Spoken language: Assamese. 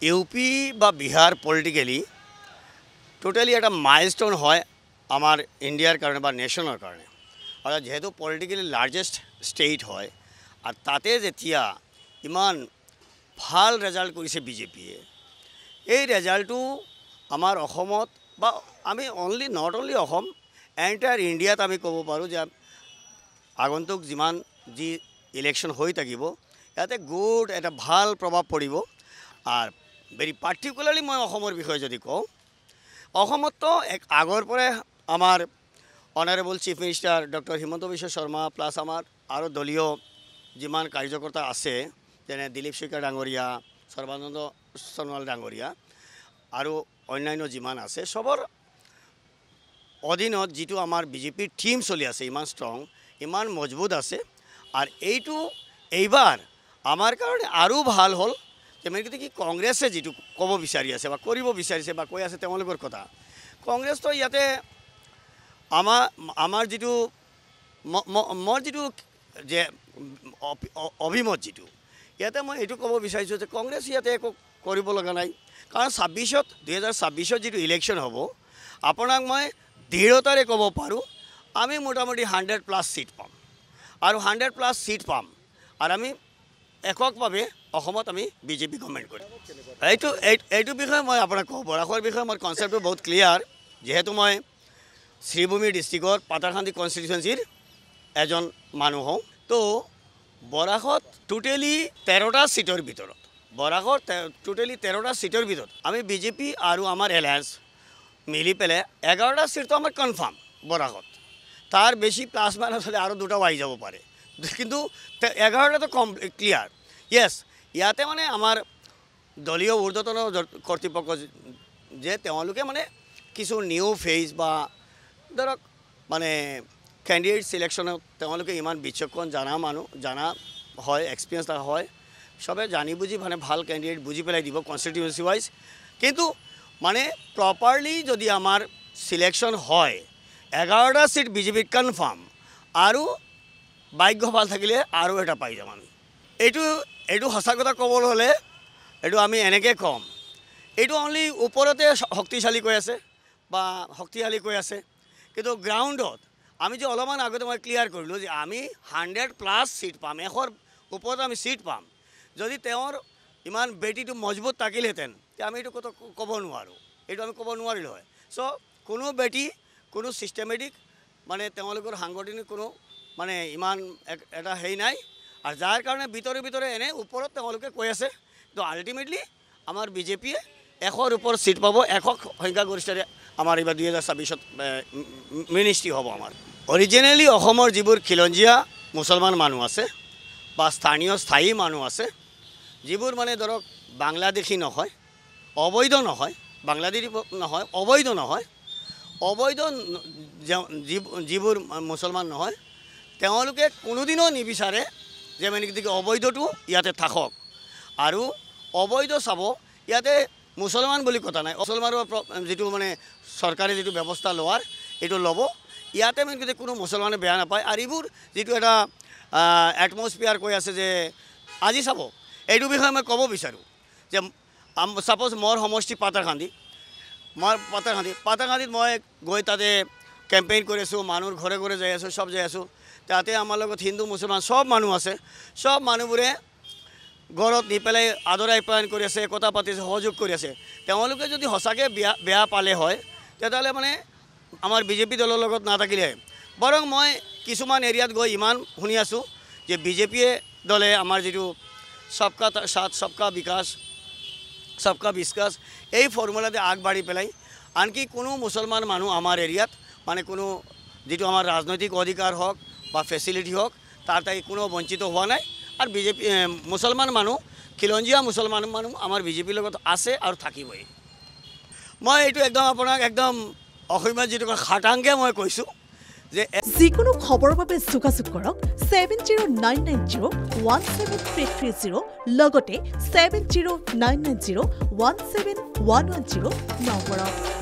ইউপি বা বিহার পলিটিক্যালি টোটালি একটা মাইলস্টোন হয় আমার ইন্ডিয়ার কারণে বা নেশনের কারণে অর্থাৎ যেহেতু পলিটিক্যালি লার্জেস্ট স্টেট হয় আর তাতে যেতিয়া ইমান ভাল রেজাল্ট কৰিছে বিজেপিয়ে এই ৰেজাল্টটো আমাৰ অসমত বা আমি নট অনলি অসম এণ্টায়াৰ ইণ্ডিয়াত আমি ক'ব পাৰোঁ যে আগন্তুক যিমান যি ইলেকশ্যন হৈ থাকিব ইয়াতে গুড এটা ভাল প্ৰভাৱ পৰিব আৰু ভেৰি পাৰ্টিকুলাৰলি মই অসমৰ বিষয়ে যদি কওঁ অসমতো আগৰ পৰাই আমাৰ honourable chief minister doctor Himanta Biswa Sarma plus আমাৰ আৰু দলীয় যিমান কাৰ্যকৰ্তা আছে যেনে দিলীপ শইকীয়া ডাঙৰীয়া সৰ্বানন্দ সোণোৱাল ডাঙৰীয়া আৰু অন্যান্য যিমান আছে সবৰ অধীনত যিটো আমাৰ বিজেপিৰ টিম চলি আছে ইমান ষ্ট্ৰং ইমান মজবুত আছে আৰু এইবাৰ আমাৰ কাৰণে আৰু ভাল হ'ল যে মানে কি কংগ্ৰেছে যিটো ক'ব বিচাৰি আছে বা কৰিব বিচাৰিছে বা কৈ আছে তেওঁলোকৰ কথা কংগ্ৰেছটো ইয়াতে আমাৰ যিটো মোৰ যিটো যে অভিমত যিটো ইয়াতে মই এইটো ক'ব বিচাৰিছোঁ যে কংগ্ৰেছ ইয়াতে একো কৰিব লগা নাই কাৰণ 2026 যিটো ইলেকশ্যন হ'ব আপোনাক মই দৃঢ়তাৰে ক'ব পাৰোঁ আমি মোটামুটি 100+ সিট পাম আৰু 100+ সিট পাম আৰু আমি এককভাৱে অসমত আমি বিজেপি গভৰ্ণমেণ্ট কৰিম এইটো বিষয়ে মই আপোনাক কওঁ বৰাকৰ বিষয়ে মোৰ কনচেপ্টটো বহুত ক্লিয়াৰ যেহেতু মই শ্ৰীভূমি ডিষ্ট্ৰিক্টৰ পাতাৰকান্দি কনষ্টিটুৱেঞ্চিৰ এজন মানুহ হওঁ তো বৰাকত টোটেলি 13টা সিটৰ ভিতৰত বৰাকত টোটেলি 13টা সিটৰ ভিতৰত আমি বিজেপি আৰু আমাৰ এলায়েন্স মিলি পেলাই 11টা সিটটো আমাৰ কনফাৰ্ম বৰাকত তাৰ বেছি প্লাছ মাইনাছ হ'লে আৰু দুটাও আহি যাব পাৰে কিন্তু 11টাটো ক্লিয়াৰ ইয়েছ ইয়াতে মানে আমাৰ দলীয় ঊৰ্ধ্বতন কৰ্তৃপক্ষ যে তেওঁলোকে মানে কিছু নিউ ফেজ বা ধৰক মানে কেণ্ডিডেট সিলেকশ্যনত তেওঁলোকে ইমান বিচক্ষণ জানা হয় এক্সপিৰিয়েঞ্চ থকা হয় সবে জানি বুজি মানে ভাল কেণ্ডিডেট বুজি পেলাই দিব কনষ্টিটুৱেঞ্চি ৱাইজ কিন্তু মানে প্ৰপাৰলি যদি আমাৰ সিলেকশ্যন হয় 11টা সিট বিজেপিৰ কনফাৰ্ম আৰু ভাগ্য ভাল থাকিলে আৰু এটা পাই যাম আমি এইটো সঁচা কথা ক'বলৈ হ'লে এইটো আমি এনেকৈ ক'ম এইটো অনলি ওপৰতে শক্তিশালী কৈ আছে বা শক্তিশালী কৈ আছে কিন্তু গ্ৰাউণ্ডত আমি যে অলপমান আগতে মই ক্লিয়াৰ কৰিলোঁ যে আমি 100+ সিট পাম 100ৰ ওপৰত আমি সিট পাম যদি তেওঁৰ ইমান বেটিটো মজবুত থাকিলহেঁতেন তে আমি এইটো কথা ক'ব নোৱাৰোঁ এইটো আমি ক'ব নোৱাৰিলোঁ হয় চ' কোনো বেটি কোনো ছিষ্টেমেটিক মানে তেওঁলোকৰ সাংগঠনিক কোনো মানে ইমান এটা হেৰি নাই আৰু যাৰ কাৰণে ভিতৰে এনে ওপৰত তেওঁলোকে কৈ আছে তো আল্টিমেটলি আমাৰ বিজেপিয়ে 100ৰ ওপৰত সিট পাব 100 সংখ্যাগৰিষ্ঠৰে আমাৰ এইবাৰ 2026ত মিনিষ্ট্ৰী হ'ব আমাৰ অৰিজিনেলি অসমৰ যিবোৰ খিলঞ্জীয়া মুছলমান মানুহ আছে বা স্থায়ী মানুহ আছে যিবোৰ মানে ধৰক বাংলাদেশী নহয় অবৈধ নহয় বাংলাদেশী নহয় অবৈধ যিবোৰ মুছলমান নহয় তেওঁলোকে কোনোদিনও নিবিচাৰে যে মানে কি অবৈধটো ইয়াতে থাকক আৰু অবৈধ চাব ইয়াতে মুছলমান বুলি কথা নাই মুছলমানৰ যিটো মানে চৰকাৰে যিটো ব্যৱস্থা লোৱাৰ এইটো ল'ব ইয়াতে মানে কোনো মুছলমানে বেয়া নাপায় আৰু এইবোৰ যিটো এটা এটমছফিয়াৰ কৈ আছে যে আজি চাব এইটো বিষয়ে মই ক'ব বিচাৰোঁ যে ছাপ'জ মোৰ সমষ্টি পাতাৰকান্দিত মই গৈ তাতে কেম্পেইন কৰি আছোঁ মানুহৰ ঘৰে যাই আছোঁ সব যাই আছোঁ তাতে আমাৰ লগত হিন্দু মুছলমান সব মানুহ আছে সব মানুহবোৰে ঘৰত নি পেলাই আদৰ আপ্যায়ন কৰি আছে কথা পাতিছে সহযোগ কৰি আছে তেওঁলোকে যদি সঁচাকৈ বেয়া পালে হয় তেতিয়াহ'লে মানে আমাৰ বিজেপি দলৰ লগত নাথাকিলে বৰং মই কিছুমান এৰিয়াত গৈ ইমান শুনি আছোঁ যে বিজেপিয়ে দলে আমাৰ যিটো সবকা সাথ সবকা বিকাশ সবকা বিকাশ এই ফৰ্মুলাতে আগবাঢ়ি পেলাই আনকি কোনো মুছলমান মানুহ আমাৰ এৰিয়াত মানে কোনো যিটো আমাৰ ৰাজনৈতিক অধিকাৰ হওক বা ফেচিলিটি হওক তাৰ তাই কোনো বঞ্চিত হোৱা নাই আৰু বিজেপি মুছলমান মানুহ খিলঞ্জীয়া মুছলমান মানুহ আমাৰ বিজেপিৰ লগত আছে আৰু থাকিবই মই এইটো একদম আপোনাক একদম অসমীয়া যিটো খাটাংকৈ মই কৈছোঁ যে যিকোনো খবৰৰ বাবে যোগাযোগ কৰক 7099017330 লগতে 7099017110 নম্বৰত